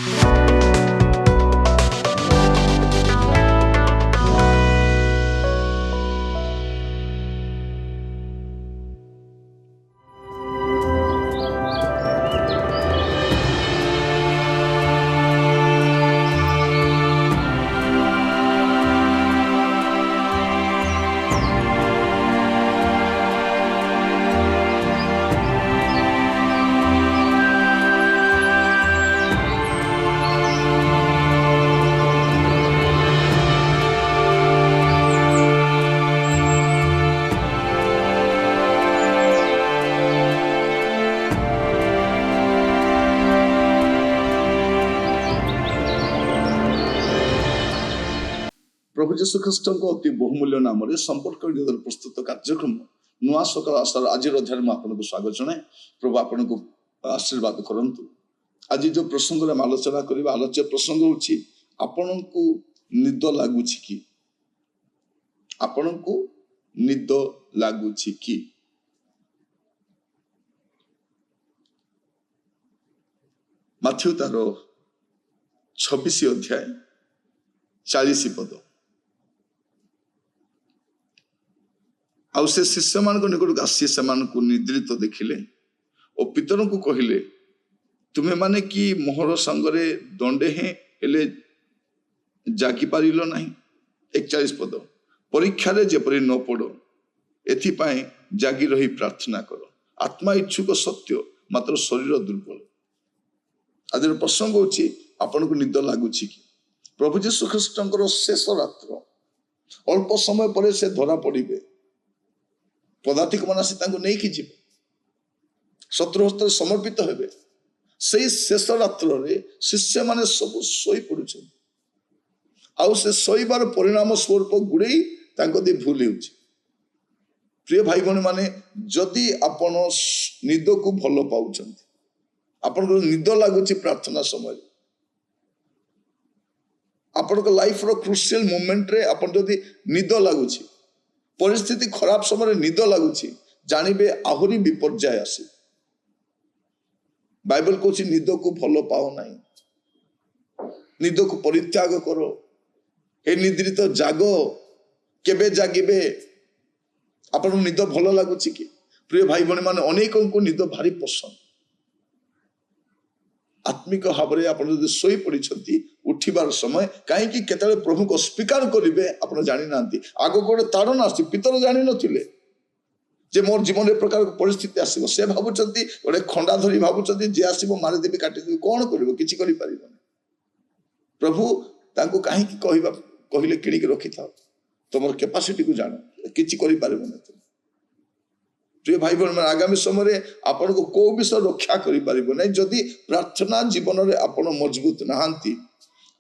प्रभु जीशु ख्रीष्ट अति बहुमूल्य नाम संपर्क प्रस्तुत कार्यक्रम नुआ सकाल आशार आज अध्याय में आपको स्वागत जनाए। प्रभु आपन को आशीर्वाद करंतु। आज जो प्रसंग में आलोचना करबा आलोच्य प्रसंग होछि आपन को निद लागुछि कि आपन को निद लागुछि कि माथ्यू तार 26 अध्याय 40 पद आउ से शिष्य मान निकट आसी से निद्रित देखिले और पितर को कहले तुम्हें माने कि मोहर संगरे दंडे हेले जागी पारिल नहीं। 41 पद परीक्षा रे जेपरि न पड़ो एथिपाई जागी रही प्रार्थना करो आत्मा इच्छुक सत्य मात्र शरीर दुर्बल। आज प्रसंग होछि आपन को निद लागुछि कि प्रभु जीशु ख्रीष्टंकर शेष रात्र अल्प समय पर से धरा पड़िबे पदातिक मन आसी नहीं कि शत्रु हस्त समर्पित हेबे। से शेष रात्र रे शिष्य माने सब सोई पड़ुछन आउ से सोईबार परिणाम स्वरूप गुड़े दे भूल हो। प्रिय भाई भौणी माने जदि आपण निद को भल पाउछन आपन निद लागुछि प्रार्थना समय आपण लाइफ रो क्रुशियल मोमेंट रे आपण जदि निद लागुछि परिस्थिति खराब समय निद लगुच जानवे आहरी विपर्याय आसे। बाइबल कहछि निद को भल पाओ नहीं निद को परित्याग करो हे निद्रित जाग केबे जागिबे आपन निद भल लगुच कि प्रिय भाई भौणी माने अनेक को निद भारी पसंद आत्मिक भाव में आप शोई पड़ी उठिबार समय कहीं केतले प्रभु को स्वीकार करेंगे आप जानी ना आग गोटे ताड़ना आस पितर जानी नथिले जे मोर जीवन ए प्रकार परिस्थिति आसो से भावुं गोटे खंडा धरी भावुं जे आसो मारिदेवी काटिदेवी कौन कर किसी कर प्रभु तांको कहीं कहले किणिक रखी था तुम कैपेसिटी को जान किसी कर। प्रिय भाई बहन आगामी समय आपन को को विषय रक्षा करें जदि प्रार्थना जीवन में आपन मजबूत नहांती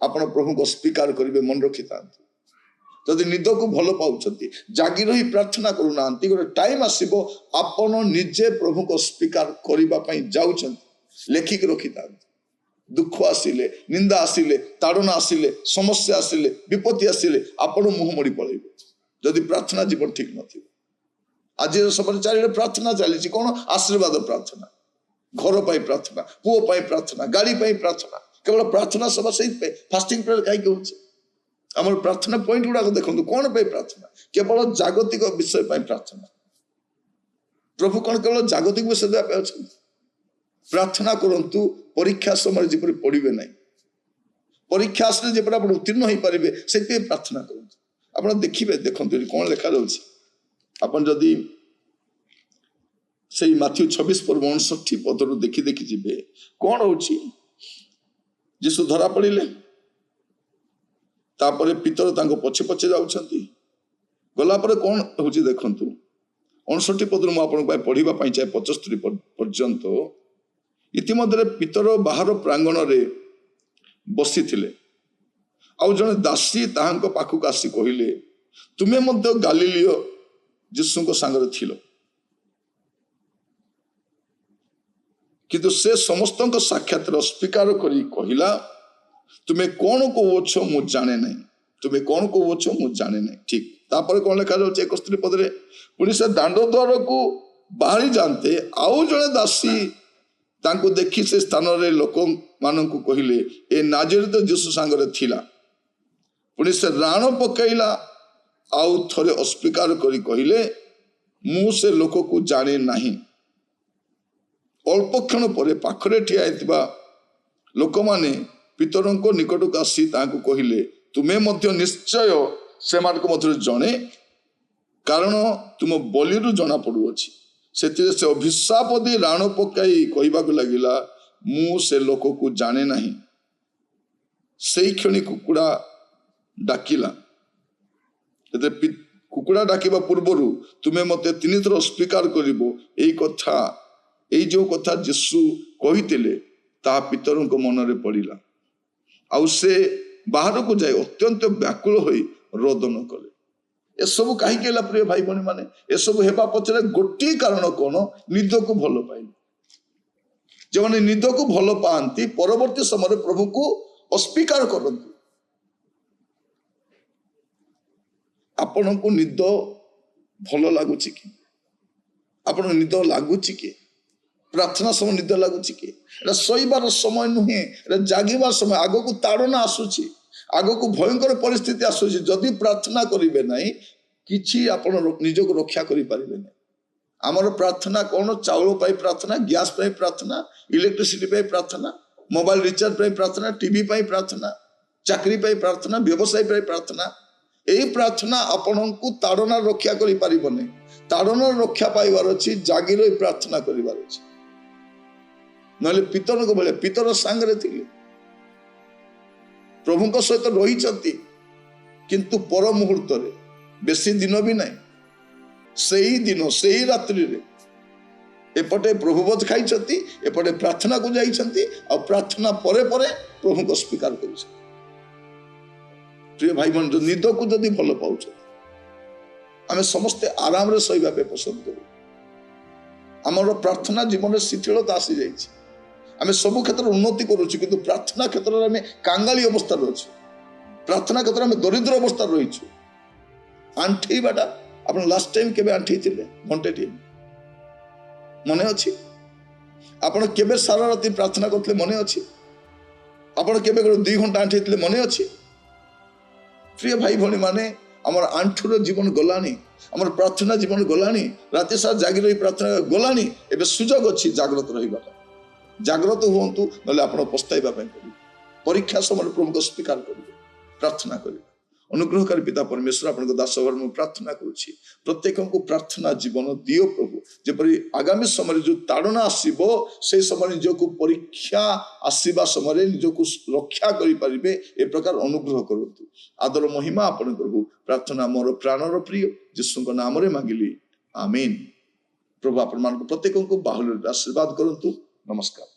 आपन प्रभु को स्वीकार करेंगे मन रखी था जदि निद को भल पाउछंती जागी रही प्रार्थना करूना गोटे टाइम आसीबो आपन निजे प्रभु को स्वीकार करने जाउछंती लेखिक रखी था दुख आसिले निंदा आसिले ताड़ना आसिले समस्या आसिले विपत्ति आसिले आपन मुह मोड़ी पड़ेबे जदि प्रार्थना जीवन ठीक नथिबो। आज सब चारिड़े प्रार्थना चली कौन आशीर्वाद प्रार्थना घर पर प्रार्थना पुओ पर प्रार्थना गाड़ी पर प्रार्थना केवल प्रार्थना सभा से फास्टिंग प्रेयर कहीं आम प्रार्थना पॉइंट गुड़ाक देखो कौन पे प्रार्थना केवल जागतिक विषय पर प्रार्थना प्रभु कौन केवल जागतिक विषय देवा प्रार्थना करंतु परीक्षा समय जपरी पड़े ना परीक्षा आसले जपरी आप उत्तीर्ण हो पारे से प्रार्थना करंतु आप देखिए देखो कौन लिखा जाउछि अपन जदि से माथ्यू 26 पर 59 पदर देखी देखी जीवे कौन होची जीसु धरा पड़िले तापरे पितर तांको पछे पछे जाउछंती गला पर कौन होची देखंतु 59 पदर मु आपन पढ़िबा पई चाहे 75 पर्यंत इतिमध्य पितर बाहर प्रांगण रे बसी थिले आउ जने दासी ताहांको पाखु आसी कहिले तुमे मध्य गालिलियो जीसु को सांगरे थिलो किंतु से समस्त साक्षात स्वीकार करी कहिला तुम्हें कौन कौच मु जाने नहीं तुम्हें कौन कौच मु जाने नहीं। ठीक तापर कौन लिखा जाउछ 61 पदरे पुणी से दांड द्वार को बाहरी जानते आउ जड़े दासी तांको देखी से स्थान रे लोक ମାନଙ୍କୁ କହିଲେ ଏ ନାଜରିତ ଯୀଶୁ ସାଙ୍ଗରେ ଥିଲା। ପୁଣି ସେ ରାଣ ପକାଇଲା ଆଉ ଥରେ ଅସ୍ୱୀକାର କରି କହିଲେ ମୁଁ ସେ ଲୋକକୁ ଜାଣେ ନାହିଁ। ଅଳ୍ପ କ୍ଷଣ ପରେ ପାଖରେ ଠିଆ ହେଇଥିବା ଲୋକମାନେ ପିତରଙ୍କ ନିକଟକୁ ଆସି ତାହାକୁ କହିଲେ ତୁମେ ମଧ୍ୟ ନିଶ୍ଚୟ ସେମାନଙ୍କ ମଧ୍ୟରୁ ଜଣେ, କାରଣ ତୁମ ବୋଲିରୁ ଜଣା ପଡୁଅଛି। ସେଥିରେ ସେ ଅଭିଶାପ ଦେଇ ରାଣ ପକାଇ କହିବାକୁ ଲାଗିଲା ମୁଁ ସେ ଲୋକକୁ ଜାଣେ ନାହିଁ। ସେଇ କ୍ଷଣି କୁକୁଡ଼ା ଡାକିଲା। କୁକୁଡ଼ା ଡାକିବା ପୂର୍ବରୁ ତୁମେ ମୋତେ 3 ଥର ଅସ୍ୱୀକାର କରିବ। ଏଇ ଯୋଉ କଥା ଯୀଶୁ କହିଥିଲେ ତାହା ପିତରଙ୍କ ମନରେ ପଡ଼ିଲା। ଆଉ ସେ ବାହାରକୁ ଯାଇ ଅତ୍ୟନ୍ତ ବ୍ୟାକୁଳ ହୋଇ ରୋଦନ କଲେ। ଏସବୁ କାହିଁକି ହେଲା ପ୍ରିୟ ଭାଇ ଭଉଣୀ ମାନେ? ଏସବୁ ହେବା ପଛରେ ଗୋଟିଏ କାରଣ କଣ? ନିଦକୁ ଭଲ ପାଇଲେ। ଯେଉଁମାନେ ନିଦକୁ ଭଲ ପାଆନ୍ତି ପରବର୍ତ୍ତୀ ସମୟରେ ପ୍ରଭୁକୁ ଅସ୍ୱୀକାର କରନ୍ତି। ଆପଣଙ୍କୁ ନିଦ ଭଲ ଲାଗୁଛି କି? ଆପଣଙ୍କୁ ନିଦ ଲାଗୁଛି କି? ପ୍ରାର୍ଥନା ସମୟ ନିଦ ଲାଗୁଛି କି? ଏଟା ଶୋଇବାର ସମୟ ନୁହେଁ, ଏଟା ଜାଗିବାର ସମୟ। ଆଗକୁ ତାଡ଼ନା ଆସୁଛି, ଆଗକୁ ଭୟଙ୍କର ପରିସ୍ଥିତି ଆସୁଛି। ଯଦି ପ୍ରାର୍ଥନା କରିବେ ନାହିଁ କିଛି ଆପଣ ନିଜକୁ ରକ୍ଷା କରିପାରିବେ ନାହିଁ। ଆମର ପ୍ରାର୍ଥନା କଣ? ଚାଉଳ ପାଇଁ ପ୍ରାର୍ଥନା, ଗ୍ୟାସ ପାଇଁ ପ୍ରାର୍ଥନା, ଇଲେକ୍ଟ୍ରିସିଟି ପାଇଁ ପ୍ରାର୍ଥନା, ମୋବାଇଲ ରିଚାର୍ଜ ପାଇଁ ପ୍ରାର୍ଥନା, ଟିଭି ପାଇଁ ପ୍ରାର୍ଥନା, ଚାକିରି ପାଇଁ ପ୍ରାର୍ଥନା, ବ୍ୟବସାୟ ପାଇଁ ପ୍ରାର୍ଥନା। ଏହି ପ୍ରାର୍ଥନା ଆପଣଙ୍କୁ ତାଡ଼ନା ରକ୍ଷା କରିପାରିବନି। ତାଡ଼ନା ରକ୍ଷା ପାଇବାର ଅଛି, ଜାଗି ରହି ପ୍ରାର୍ଥନା କରିବାର ଅଛି। ନହେଲେ ପିତରଙ୍କ ଭଳିଆ, ପିତର ସାଙ୍ଗରେ ଥିଲେ, ପ୍ରଭୁଙ୍କ ସହିତ ରହିଛନ୍ତି, କିନ୍ତୁ ପର ମୁହୂର୍ତ୍ତରେ, ବେଶୀ ଦିନ ବି ନାହିଁ, ସେଇ ଦିନ ସେଇ ରାତ୍ରିରେ ଏପଟେ ପ୍ରଭୁ ଭୋଜ ଖାଇଛନ୍ତି, ଏପଟେ ପ୍ରାର୍ଥନାକୁ ଯାଇଛନ୍ତି, ଆଉ ପ୍ରାର୍ଥନା ପରେ ପରେ ପ୍ରଭୁଙ୍କୁ ସ୍ୱୀକାର କରିଛନ୍ତି। ପ୍ରିୟ ଭାଇ ଭଉଣୀ, ନିଦକୁ ଯଦି ଭଲ ପାଉଛନ୍ତି, ଆମେ ସମସ୍ତେ ଆରାମରେ ଶୋଇବା ପାଇଁ ପସନ୍ଦ କରୁ। ଆମର ପ୍ରାର୍ଥନା ଜୀବନରେ ଶିଥିଳତା ଆସିଯାଇଛି। ଆମେ ସବୁ କ୍ଷେତ୍ରରେ ଉନ୍ନତି କରୁଛୁ, କିନ୍ତୁ ପ୍ରାର୍ଥନା କ୍ଷେତ୍ରରେ ଆମେ କାଙ୍ଗାଳି ଅବସ୍ଥାରେ ଅଛୁ। ପ୍ରାର୍ଥନା କ୍ଷେତ୍ରରେ ଆମେ ଦରିଦ୍ର ଅବସ୍ଥାରେ ରହିଛୁ। ଆଣ୍ଠେଇବାଟା, ଆପଣ ଲାଷ୍ଟ ଟାଇମ୍ କେବେ ଆଣ୍ଠେଇଥିଲେ? ଘଣ୍ଟେଟିଏ ମନେ ଅଛି? ଆପଣ କେବେ ସାରା ରାତି ପ୍ରାର୍ଥନା କରୁଥିଲେ ମନେ ଅଛି? ଆପଣ କେବେ 2 ଘଣ୍ଟା ଆଣ୍ଠେଇଥିଲେ ମନେ ଅଛି? ପ୍ରିୟ ଭାଇ ଭଉଣୀ ମାନେ, ଆମର ଆଣ୍ଠୁର ଜୀବନ ଗଲାଣି, ଆମର ପ୍ରାର୍ଥନା ଜୀବନ ଗଲାଣି, ରାତି ସାରା ଜାଗି ରହି ପ୍ରାର୍ଥନା ଗଲାଣି। ଏବେ ସୁଯୋଗ ଅଛି ଜାଗ୍ରତ ରହିବାଟା। ଜାଗ୍ରତ ହୁଅନ୍ତୁ, ନହେଲେ ଆପଣ ପସ୍ତାଇବା ପାଇଁ ପଡ଼ିବ। ପରୀକ୍ଷା ସମୟରେ ପ୍ରଭୁଙ୍କୁ ସ୍ୱୀକାର କରିବେ, ପ୍ରାର୍ଥନା କରିବେ। ଅନୁଗ୍ରହକାରୀ ପିତା ପରମେଶ୍ୱର, ଆପଣଙ୍କ ଦାସ ଘର ମୁଁ ପ୍ରାର୍ଥନା କରୁଛି, ପ୍ରତ୍ୟେକଙ୍କୁ ପ୍ରାର୍ଥନା ଜୀବନ ଦିଅ ପ୍ରଭୁ, ଯେପରି ଆଗାମୀ ସମୟରେ ଯୋଉ ତାଡ଼ନା ଆସିବ ସେଇ ସମୟରେ ନିଜକୁ ପରୀକ୍ଷା ଆସିବା ସମୟରେ ନିଜକୁ ରକ୍ଷା କରିପାରିବେ, ଏ ପ୍ରକାର ଅନୁଗ୍ରହ କରନ୍ତୁ। ଆଦର ମହିମା ଆପଣଙ୍କର ହଉ। ପ୍ରାର୍ଥନା ମୋର ପ୍ରାଣର ପ୍ରିୟ ଯୀଶୁଙ୍କ ନାମରେ ମାଗିଲି, ଆମେନ୍। ପ୍ରଭୁ ଆପଣମାନଙ୍କୁ ପ୍ରତ୍ୟେକଙ୍କୁ ବାହୁଲ୍ୟରେ ଆଶୀର୍ବାଦ କରନ୍ତୁ। ନମସ୍କାର।